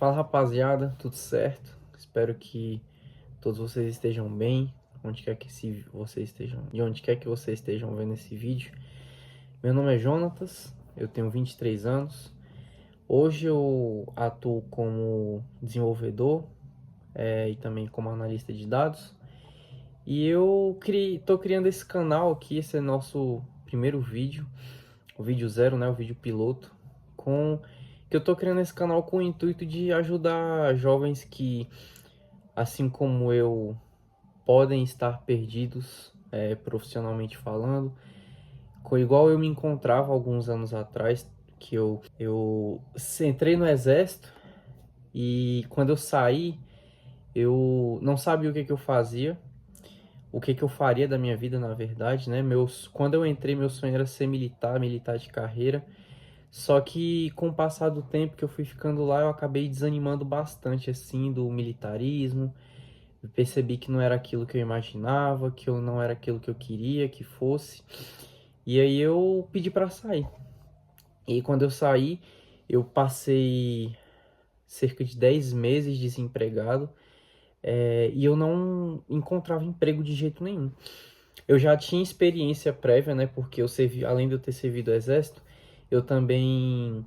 Fala rapaziada, tudo certo? Espero que todos vocês estejam bem, de onde quer que vocês estejam vendo esse vídeo. Meu nome é Jonatas, eu tenho 23 anos. Hoje eu atuo como desenvolvedor e também como analista de dados. E eu tô criando esse canal aqui, esse é nosso primeiro vídeo, o vídeo zero, né, o vídeo piloto, que eu tô criando esse canal com o intuito de ajudar jovens que, assim como eu, podem estar perdidos profissionalmente falando, igual eu me encontrava alguns anos atrás, que eu entrei no exército e quando eu saí, eu não sabia o que que eu fazia, o que que eu faria da minha vida, na verdade, né? Quando eu entrei, meu sonho era ser militar de carreira. Só que com o passar do tempo que eu fui ficando lá, eu acabei desanimando bastante assim do militarismo. Eu percebi que não era aquilo que eu imaginava, que eu não era aquilo que eu queria que fosse. E aí eu pedi para sair. E quando eu saí, eu passei cerca de 10 meses desempregado, e eu não encontrava emprego de jeito nenhum. Eu já tinha experiência prévia, né? Porque eu servi, além de eu ter servido o exército, eu também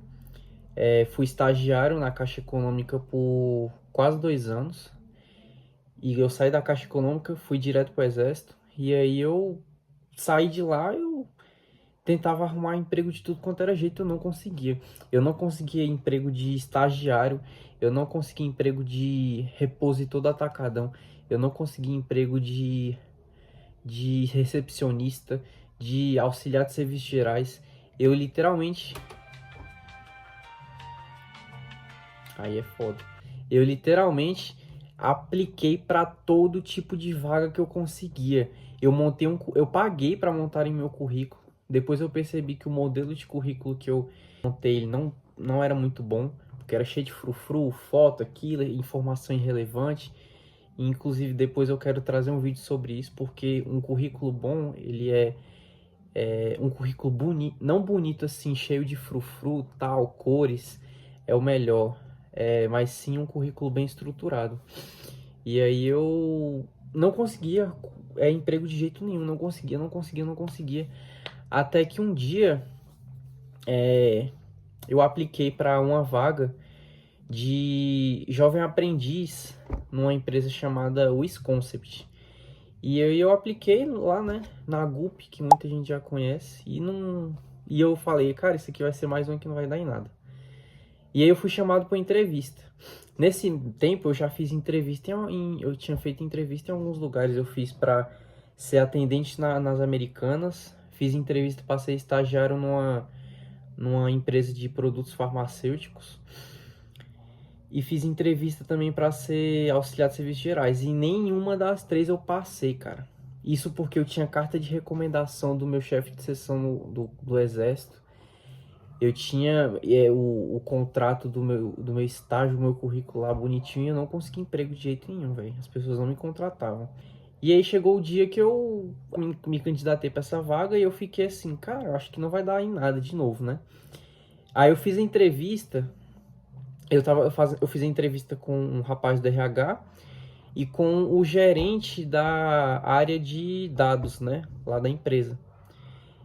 fui estagiário na Caixa Econômica por quase 2 anos. E eu saí da Caixa Econômica, fui direto para o Exército. E aí eu saí de lá, eu tentava arrumar emprego de tudo quanto era jeito, eu não conseguia. Eu não conseguia emprego de estagiário, eu não conseguia emprego de repositor do atacadão, eu não conseguia emprego de recepcionista, de auxiliar de serviços gerais. Eu literalmente... Aí é foda. Eu literalmente apliquei para todo tipo de vaga que eu conseguia. Eu paguei para montar em meu currículo. Depois eu percebi que o modelo de currículo que eu montei ele não era muito bom, porque era cheio de frufru, foto, aquilo, informação irrelevante. E, inclusive depois eu quero trazer um vídeo sobre isso, porque um currículo bom, ele é um currículo bonito, não bonito assim, cheio de frufru, tal, cores, é o melhor, mas sim um currículo bem estruturado. E aí eu não conseguia emprego de jeito nenhum, não conseguia. Até que um dia eu apliquei para uma vaga de jovem aprendiz numa empresa chamada Wisconcept. E aí eu apliquei lá, né, na GUP, que muita gente já conhece, e eu falei, cara, isso aqui vai ser mais um que não vai dar em nada. E aí eu fui chamado para entrevista. Nesse tempo eu já fiz entrevista eu tinha feito entrevista em alguns lugares. Eu fiz para ser atendente nas Americanas, fiz entrevista para ser estagiário numa empresa de produtos farmacêuticos. E fiz entrevista também para ser auxiliar de serviços gerais. E nenhuma das três eu passei, cara. Isso porque eu tinha carta de recomendação do meu chefe de seção do Exército. Eu tinha o contrato do meu estágio, o meu currículo lá bonitinho. E eu não consegui emprego de jeito nenhum, velho. As pessoas não me contratavam. E aí chegou o dia que eu me candidatei para essa vaga. E eu fiquei assim, cara, acho que não vai dar em nada de novo, né? Aí eu fiz a entrevista. Eu fiz a entrevista com um rapaz do RH e com o gerente da área de dados, né, lá da empresa.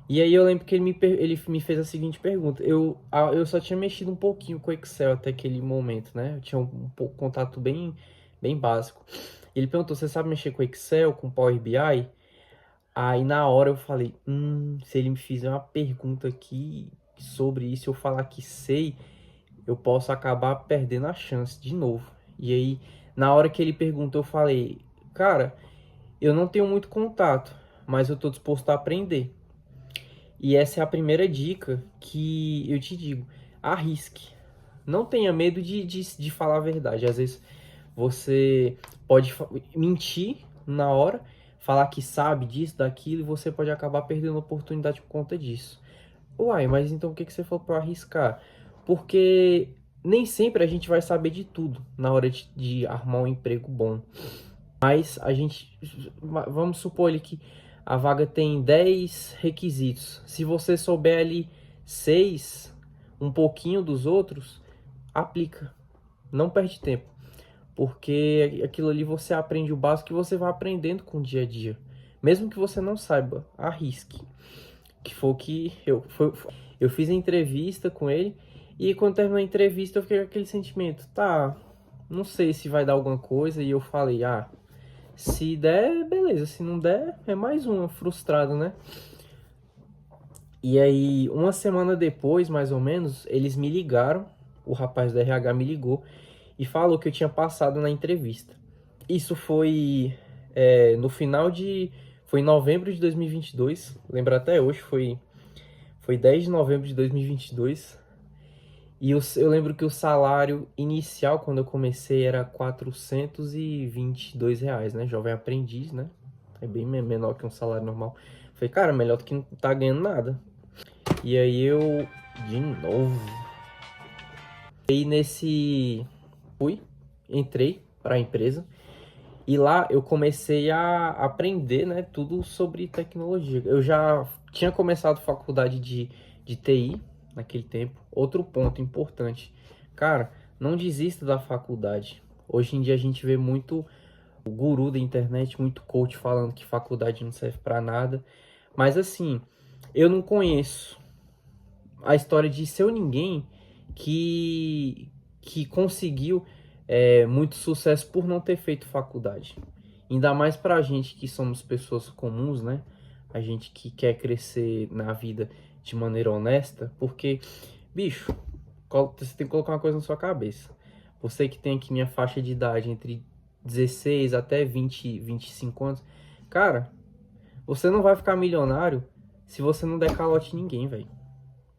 E aí eu lembro que ele me fez a seguinte pergunta. Eu só tinha mexido um pouquinho com o Excel até aquele momento, né? Eu tinha um contato bem básico. Ele perguntou, você sabe mexer com Excel, com Power BI? Aí na hora eu falei, se ele me fizer uma pergunta aqui sobre isso, eu falar que sei, eu posso acabar perdendo a chance de novo. E aí, na hora que ele perguntou, eu falei, cara, eu não tenho muito contato, mas eu tô disposto a aprender. E essa é a primeira dica que eu te digo, arrisque. Não tenha medo de falar a verdade. Às vezes você pode mentir na hora, falar que sabe disso, daquilo, e você pode acabar perdendo a oportunidade por conta disso. Uai, mas então o que você falou para arriscar? Porque nem sempre a gente vai saber de tudo na hora de arrumar um emprego bom. Mas vamos supor ali que a vaga tem 10 requisitos. Se você souber ali 6, um pouquinho dos outros, aplica. não perde tempo, porque aquilo ali você aprende o básico e você vai aprendendo com o dia a dia. Mesmo que você não saiba, arrisque. Que foi o que eu fiz a entrevista com ele e quando terminou a entrevista eu fiquei com aquele sentimento, tá, não sei se vai dar alguma coisa e eu falei, se der, beleza, se não der, é mais uma frustrado, né? E aí, uma semana depois, mais ou menos, eles me ligaram, o rapaz do RH me ligou e falou que eu tinha passado na entrevista. Isso foi no final de... Foi em novembro de 2022, lembro até hoje, foi 10 de novembro de 2022. E eu lembro que o salário inicial, quando eu comecei, era R$ 422, né? Jovem aprendiz, né? É bem menor que um salário normal. Falei, cara, melhor do que não tá ganhando nada. E aí eu, de novo. E entrei para a empresa. E lá eu comecei a aprender, né, tudo sobre tecnologia. Eu já tinha começado faculdade de TI naquele tempo. Outro ponto importante. Cara, não desista da faculdade. Hoje em dia a gente vê muito o guru da internet, muito coach falando que faculdade não serve para nada. Mas assim, eu não conheço a história de seu ninguém que conseguiu muito sucesso por não ter feito faculdade. Ainda mais pra gente que somos pessoas comuns, né? A gente que quer crescer na vida de maneira honesta, porque, bicho, você tem que colocar uma coisa na sua cabeça. Você que tem aqui minha faixa de idade entre 16 até 25 anos, cara, você não vai ficar milionário se você não der calote em ninguém, velho.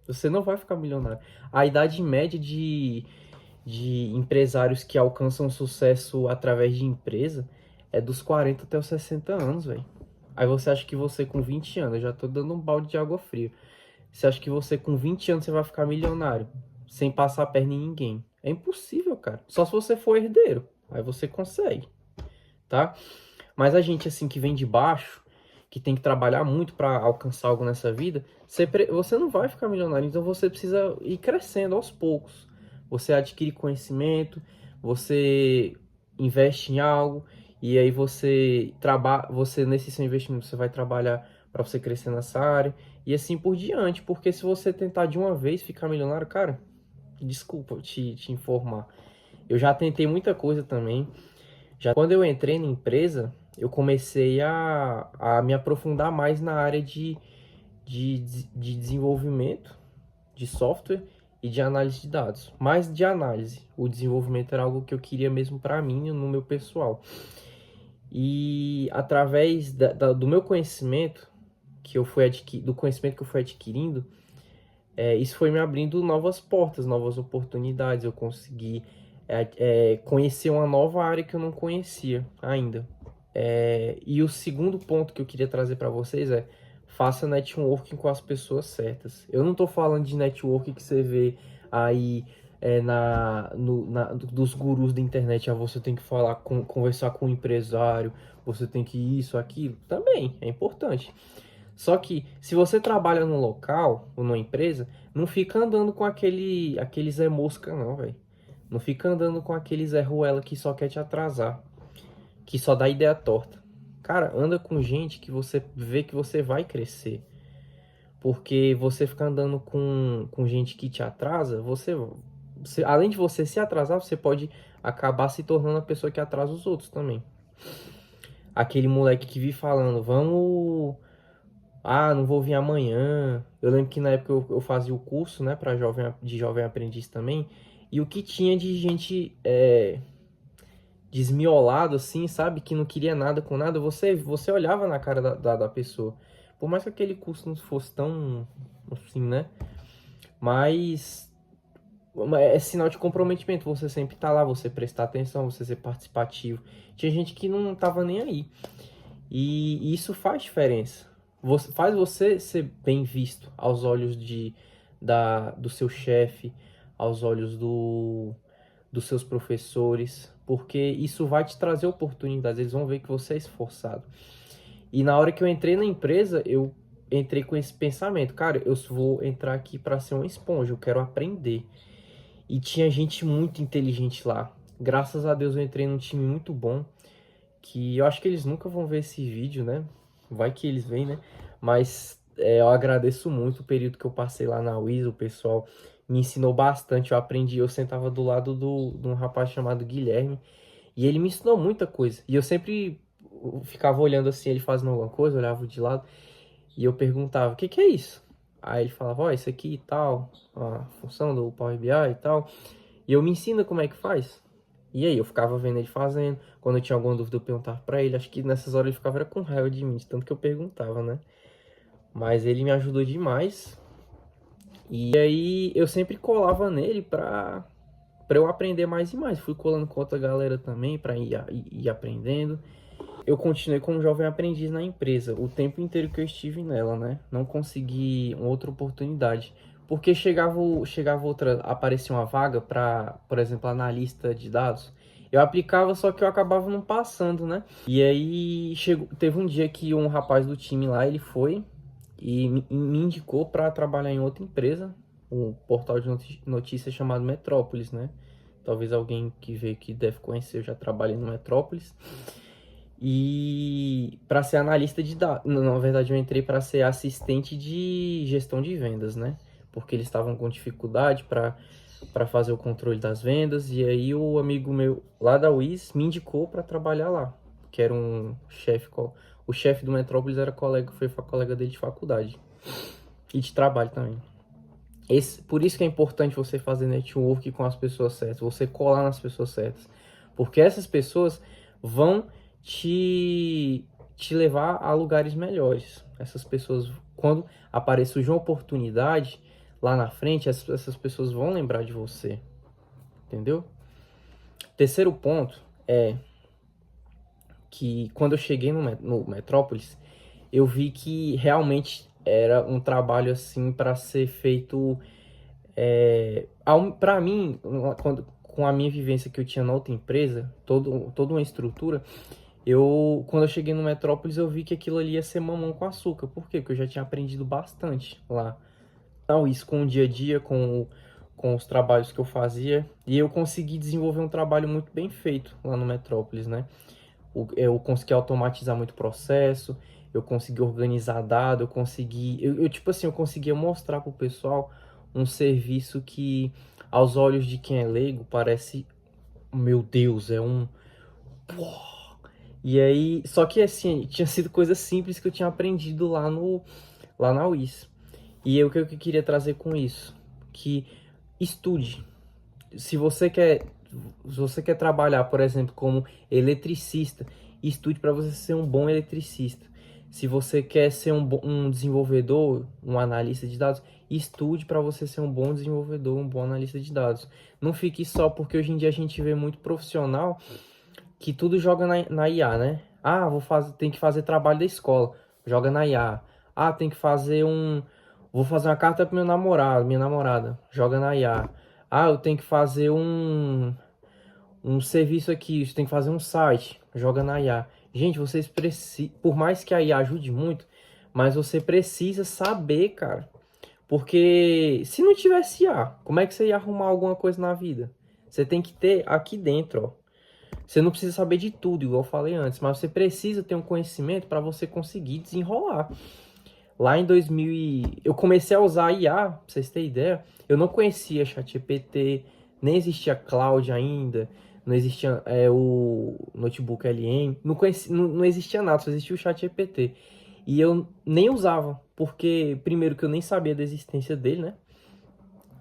Você não vai ficar milionário. A idade média de empresários que alcançam sucesso através de empresa é dos 40 até os 60 anos, velho. Aí você acha que você com 20 anos, eu já tô dando um balde de água fria. Você acha que você com 20 anos você vai ficar milionário sem passar a perna em ninguém? É impossível, cara. Só se você for herdeiro. Aí você consegue, tá? Mas a gente assim que vem de baixo, que tem que trabalhar muito para alcançar algo nessa vida, você não vai ficar milionário, então você precisa ir crescendo aos poucos. Você adquire conhecimento, você investe em algo e aí você nesse seu investimento você vai trabalhar para você crescer nessa área e assim por diante, porque se você tentar de uma vez ficar milionário, cara, desculpa te informar. Eu já tentei muita coisa também. Já quando eu entrei na empresa, eu comecei a me aprofundar mais na área de desenvolvimento de software e de análise de dados. Mais de análise. O desenvolvimento era algo que eu queria mesmo para mim, no meu pessoal. E através do meu conhecimento, do conhecimento que eu fui adquirindo, isso foi me abrindo novas portas, novas oportunidades. Eu consegui conhecer uma nova área que eu não conhecia ainda. E o segundo ponto que eu queria trazer para vocês é: faça networking com as pessoas certas. Eu não estou falando de networking que você vê aí dos gurus da internet. Você tem que conversar com um empresário, você tem que isso, aquilo. Também é importante. Só que se você trabalha num local ou numa empresa, não fica andando com aquele Zé Mosca não, velho. Não fica andando com aquele Zé Ruela que só quer te atrasar, que só dá ideia torta. Cara, anda com gente que você vê que você vai crescer. Porque você ficar andando com gente que te atrasa, além de você se atrasar, você pode acabar se tornando a pessoa que atrasa os outros também. Aquele moleque que vive falando, vamos... não vou vir amanhã. Eu lembro que na época eu fazia o curso, né, de jovem aprendiz também. E o que tinha de gente desmiolado, assim, sabe? Que não queria nada com nada. Você olhava na cara da pessoa. Por mais que aquele curso não fosse tão, assim, né? Mas é sinal de comprometimento. Você sempre tá lá, você prestar atenção, você ser participativo. Tinha gente que não tava nem aí. E isso faz diferença. Faz você ser bem visto aos olhos do seu chefe, aos olhos dos seus professores, porque isso vai te trazer oportunidades, eles vão ver que você é esforçado. E na hora que eu entrei na empresa, eu entrei com esse pensamento, cara, eu vou entrar aqui para ser uma esponja, eu quero aprender. E tinha gente muito inteligente lá. Graças a Deus eu entrei num time muito bom, que eu acho que eles nunca vão ver esse vídeo, né? Vai que eles veem, né? Mas eu agradeço muito o período que eu passei lá na Wiz, o pessoal me ensinou bastante, eu aprendi, eu sentava do lado de um rapaz chamado Guilherme, e ele me ensinou muita coisa. E eu sempre ficava olhando assim, ele fazendo alguma coisa, olhava de lado, e eu perguntava, o que que é isso? Aí ele falava, ó, isso aqui e tal, a função do Power BI e tal. E eu me ensino como é que faz. E aí, eu ficava vendo ele fazendo. Quando eu tinha alguma dúvida, eu perguntava pra ele. Acho que nessas horas ele ficava era com raiva de mim, de tanto que eu perguntava, né? Mas ele me ajudou demais. E aí, eu sempre colava nele pra eu aprender mais e mais. Fui colando com outra galera também pra ir aprendendo. Eu continuei como jovem aprendiz na empresa, o tempo inteiro que eu estive nela, né? Não consegui outra oportunidade. Porque chegava outra, aparecia uma vaga para, por exemplo, analista de dados. Eu aplicava, só que eu acabava não passando, né? E aí teve um dia que um rapaz do time lá, ele foi e me indicou para trabalhar em outra empresa, um portal de notícias chamado Metrópolis, né? Talvez alguém que veio aqui deve conhecer, eu já trabalhei no Metrópolis. E para ser analista de dados, na verdade eu entrei para ser assistente de gestão de vendas, né? Porque eles estavam com dificuldade para fazer o controle das vendas, e aí o amigo meu lá da Wiz me indicou para trabalhar lá, que era um chefe, o chefe do Metrópolis era colega, foi colega dele de faculdade e de trabalho também. Por isso que é importante você fazer network com as pessoas certas, você colar nas pessoas certas, porque essas pessoas vão te levar a lugares melhores. Essas pessoas, quando aparecer uma oportunidade lá na frente, essas pessoas vão lembrar de você, entendeu? Terceiro ponto é que quando eu cheguei no Metrópolis, eu vi que realmente era um trabalho assim para ser feito. Para mim, com a minha vivência que eu tinha na outra empresa, toda uma estrutura, quando eu cheguei no Metrópolis, eu vi que aquilo ali ia ser mamão com açúcar. Por quê? Porque eu já tinha aprendido bastante lá. Então, isso com o dia a dia, com os trabalhos que eu fazia. E eu consegui desenvolver um trabalho muito bem feito lá no Metrópolis, né? Eu consegui automatizar muito processo, eu consegui organizar dados, tipo assim, eu conseguia mostrar pro pessoal um serviço que, aos olhos de quem é leigo, parece, meu Deus, é um... E aí, só que assim, tinha sido coisas simples que eu tinha aprendido lá na UIS. E o que eu queria trazer com isso? Que estude. Se você quer, se você quer trabalhar, por exemplo, como eletricista, estude para você ser um bom eletricista. Se você quer ser um desenvolvedor, um analista de dados, estude para você ser um bom desenvolvedor, um bom analista de dados. Não fique só, porque hoje em dia a gente vê muito profissional que tudo joga na IA, né? Ah, tem que fazer trabalho da escola, joga na IA. Ah, vou fazer uma carta pro meu namorado, minha namorada, joga na IA. Ah, eu tenho que fazer um serviço aqui, você tem que fazer um site, joga na IA. Gente, vocês precisam, por mais que a IA ajude muito, mas você precisa saber, cara. Porque se não tivesse IA, como é que você ia arrumar alguma coisa na vida? Você tem que ter aqui dentro, ó. Você não precisa saber de tudo, igual eu falei antes, mas você precisa ter um conhecimento para você conseguir desenrolar. Lá em 2000, eu comecei a usar a IA, pra vocês terem ideia. Eu não conhecia ChatGPT, nem existia Cloud ainda, não existia o notebook LM, não existia nada, só existia o ChatGPT. E eu nem usava, porque primeiro que eu nem sabia da existência dele, né?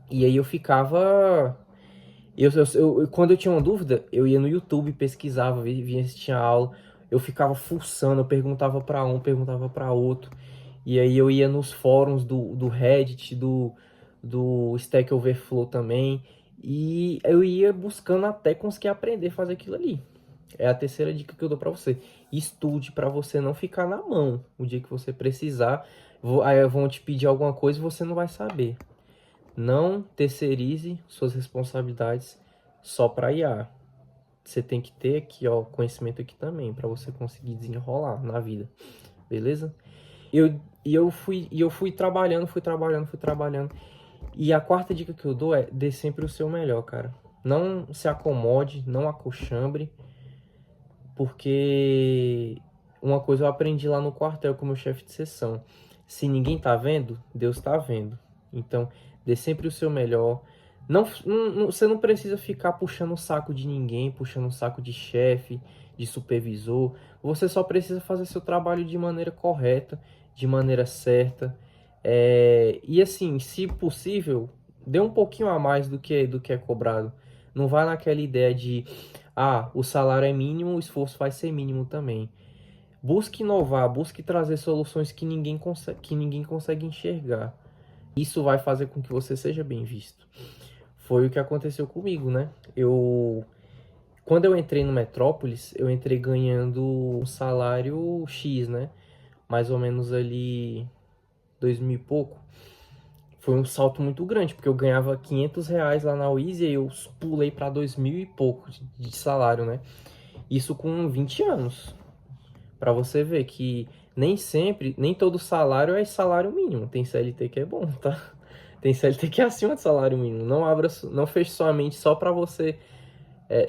E aí eu ficava quando eu tinha uma dúvida, eu ia no YouTube, pesquisava, via se tinha aula, eu ficava fuçando, eu perguntava para um, perguntava para outro, e aí eu ia nos fóruns do Reddit, do Stack Overflow também, e eu ia buscando até conseguir aprender a fazer aquilo ali. É a terceira dica que eu dou para você. Estude para você não ficar na mão o dia que você precisar. Aí vão te pedir alguma coisa e você não vai saber. Não terceirize suas responsabilidades só para IA. Você tem que ter aqui, ó, conhecimento aqui também para você conseguir desenrolar na vida, beleza? Eu fui trabalhando, fui trabalhando. E a quarta dica que eu dou é: dê sempre o seu melhor, cara. Não se acomode, não acochambre, porque uma coisa eu aprendi lá no quartel com o meu chefe de seção: se ninguém tá vendo, Deus tá vendo. Então, dê sempre o seu melhor. Você não precisa ficar puxando o saco de ninguém, puxando o saco de chefe, de supervisor. Você só precisa fazer seu trabalho de maneira correta, de maneira certa. E assim, se possível, dê um pouquinho a mais do que é cobrado. Não vá naquela ideia de, o salário é mínimo, o esforço vai ser mínimo também. Busque inovar, busque trazer soluções que ninguém consegue enxergar. Isso vai fazer com que você seja bem visto. Foi o que aconteceu comigo, né? Quando eu entrei no Metrópolis, eu entrei ganhando um salário X, né? Mais ou menos ali 2000 e pouco. Foi um salto muito grande, porque eu ganhava R$ 500 lá na Wiz e eu pulei para 2000 e pouco de salário, né? Isso com 20 anos. Para você ver que nem sempre, nem todo salário é salário mínimo. Tem CLT que é bom, tá? Tem CLT que é acima do salário mínimo. Não feche sua mente só para você,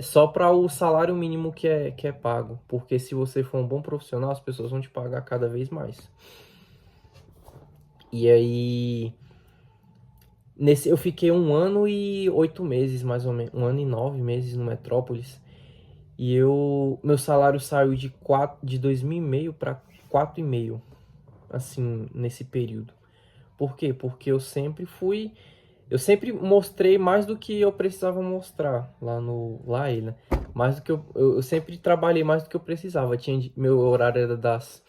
só para o salário mínimo que é pago. Porque se você for um bom profissional, as pessoas vão te pagar cada vez mais. E aí, eu fiquei 1 ano e 8 meses, mais ou menos, 1 ano e 9 meses no Metrópolis. E meu salário saiu de 2.500 para 4.500, assim, nesse período. Por quê? Porque eu sempre mostrei mais do que eu precisava mostrar lá aí, né? Mais do que eu sempre trabalhei mais do que eu precisava. Meu horário era das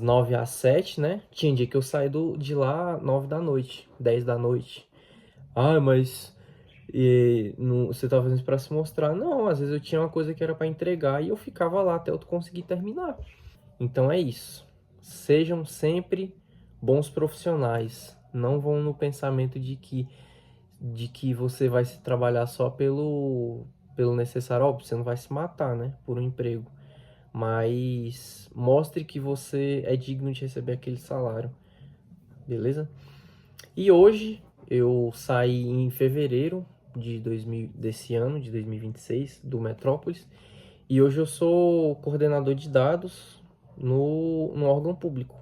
9 às 7, né? Tinha dia que eu saí de lá 9 da noite, 10 da noite. Mas você tá fazendo isso pra se mostrar? Não, às vezes eu tinha uma coisa que era pra entregar e eu ficava lá até eu conseguir terminar. Então é isso. Sejam sempre bons profissionais. Não vão no pensamento de que você vai se trabalhar só pelo necessário. Óbvio, você não vai se matar, né? Por um emprego. Mas mostre que você é digno de receber aquele salário. Beleza? E hoje eu saí em fevereiro desse ano, de 2026, do Metrópolis. E hoje eu sou coordenador de dados no órgão público.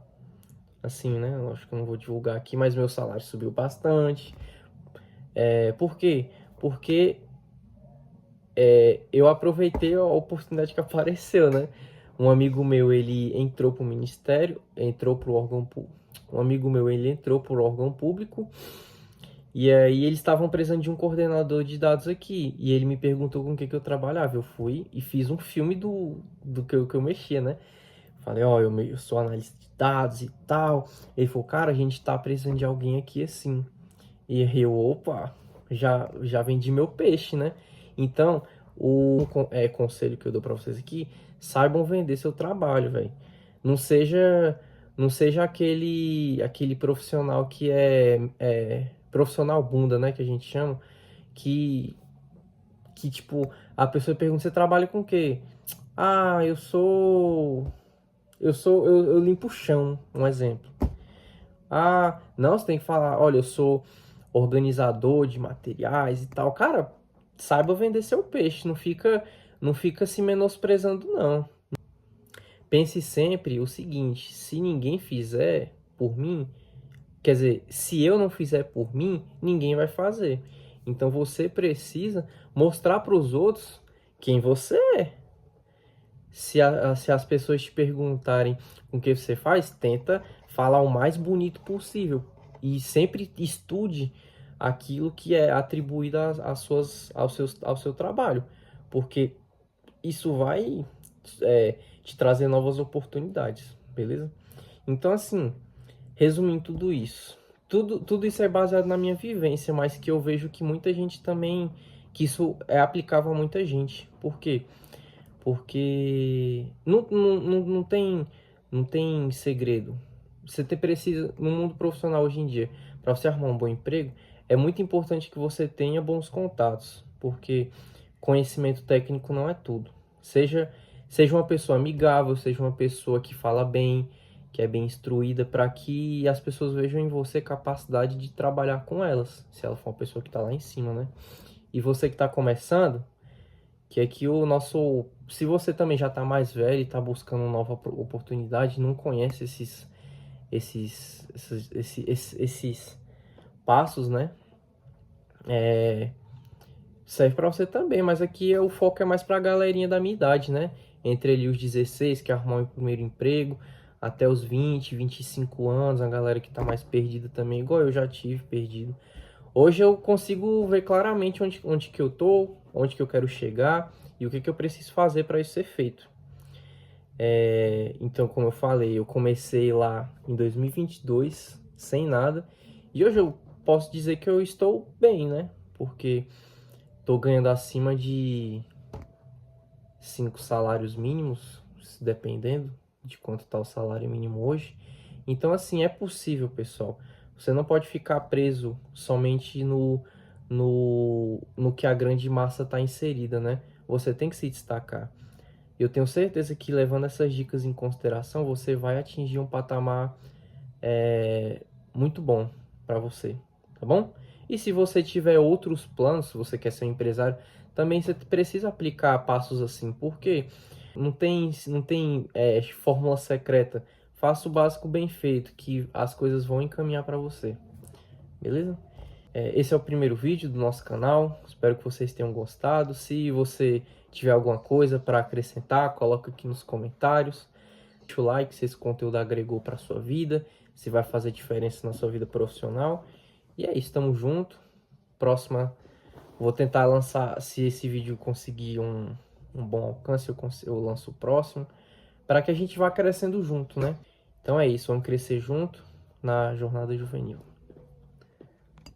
Assim, né? Eu acho que eu não vou divulgar aqui, mas meu salário subiu bastante. Por quê? Porque eu aproveitei a oportunidade que apareceu, né? Um amigo meu, ele entrou pro ministério, entrou pro órgão público. Um amigo meu, ele entrou pro órgão público. E aí eles estavam precisando de um coordenador de dados aqui. E ele me perguntou com o que eu trabalhava. Eu fui e fiz um filme do que eu mexia, né? Falei, eu sou analista de dados e tal. Ele falou, cara, a gente tá precisando de alguém aqui assim. E eu, opa, já vendi meu peixe, né? Então, conselho que eu dou pra vocês aqui: saibam vender seu trabalho, velho. Não seja, não seja aquele profissional que é profissional bunda, né? Que a gente chama. Que tipo, a pessoa pergunta: você trabalha com o quê? Eu limpo o chão, um exemplo. Não, você tem que falar: olha, eu sou organizador de materiais e tal. Cara, saiba vender seu peixe, não fica se menosprezando, não. Pense sempre o seguinte: se ninguém fizer por mim, quer dizer, se eu não fizer por mim, ninguém vai fazer. Então você precisa mostrar para os outros quem você é. Se as pessoas te perguntarem com o que você faz, tenta falar o mais bonito possível. E sempre estude aquilo que é atribuído ao seu trabalho. Porque isso vai te trazer novas oportunidades, beleza? Então, assim, resumindo tudo isso. Tudo isso é baseado na minha vivência, mas que eu vejo que muita gente também, que isso é aplicável a muita gente. Por quê? Porque não tem segredo. Precisa, no mundo profissional hoje em dia, para você arrumar um bom emprego, é muito importante que você tenha bons contatos, porque conhecimento técnico não é tudo. Seja uma pessoa amigável, seja uma pessoa que fala bem, que é bem instruída, para que as pessoas vejam em você capacidade de trabalhar com elas, se ela for uma pessoa que está lá em cima, né? E você que está começando, que aqui o nosso... Se você também já está mais velho e está buscando uma nova oportunidade, não conhece esses passos, né? Serve para você também, mas aqui o foco é mais para a galerinha da minha idade, né? Entre ali os 16, que arrumar o primeiro emprego, até os 20, 25 anos, a galera que tá mais perdida também, igual eu já tive perdido. Hoje eu consigo ver claramente onde que eu tô, onde que eu quero chegar e o que que eu preciso fazer para isso ser feito. Então, como eu falei, eu comecei lá em 2022, sem nada, e hoje eu posso dizer que eu estou bem, né? Porque tô ganhando acima de 5 salários mínimos, dependendo de quanto tá o salário mínimo hoje. Então, assim, é possível, pessoal. Você não pode ficar preso somente no que a grande massa está inserida, né? Você tem que se destacar. Eu tenho certeza que, levando essas dicas em consideração, você vai atingir um patamar muito bom para você, tá bom? E se você tiver outros planos, se você quer ser um empresário, também você precisa aplicar passos assim, porque não tem fórmula secreta. Faça o básico bem feito, que as coisas vão encaminhar para você, beleza? Esse é o primeiro vídeo do nosso canal, espero que vocês tenham gostado. Se você tiver alguma coisa para acrescentar, coloca aqui nos comentários. Deixa o like se esse conteúdo agregou para sua vida, se vai fazer diferença na sua vida profissional. E é isso, tamo junto. Próxima, vou tentar lançar, se esse vídeo conseguir um bom alcance, eu lanço o próximo, para que a gente vá crescendo junto, né? Então é isso, vamos crescer junto na jornada juvenil.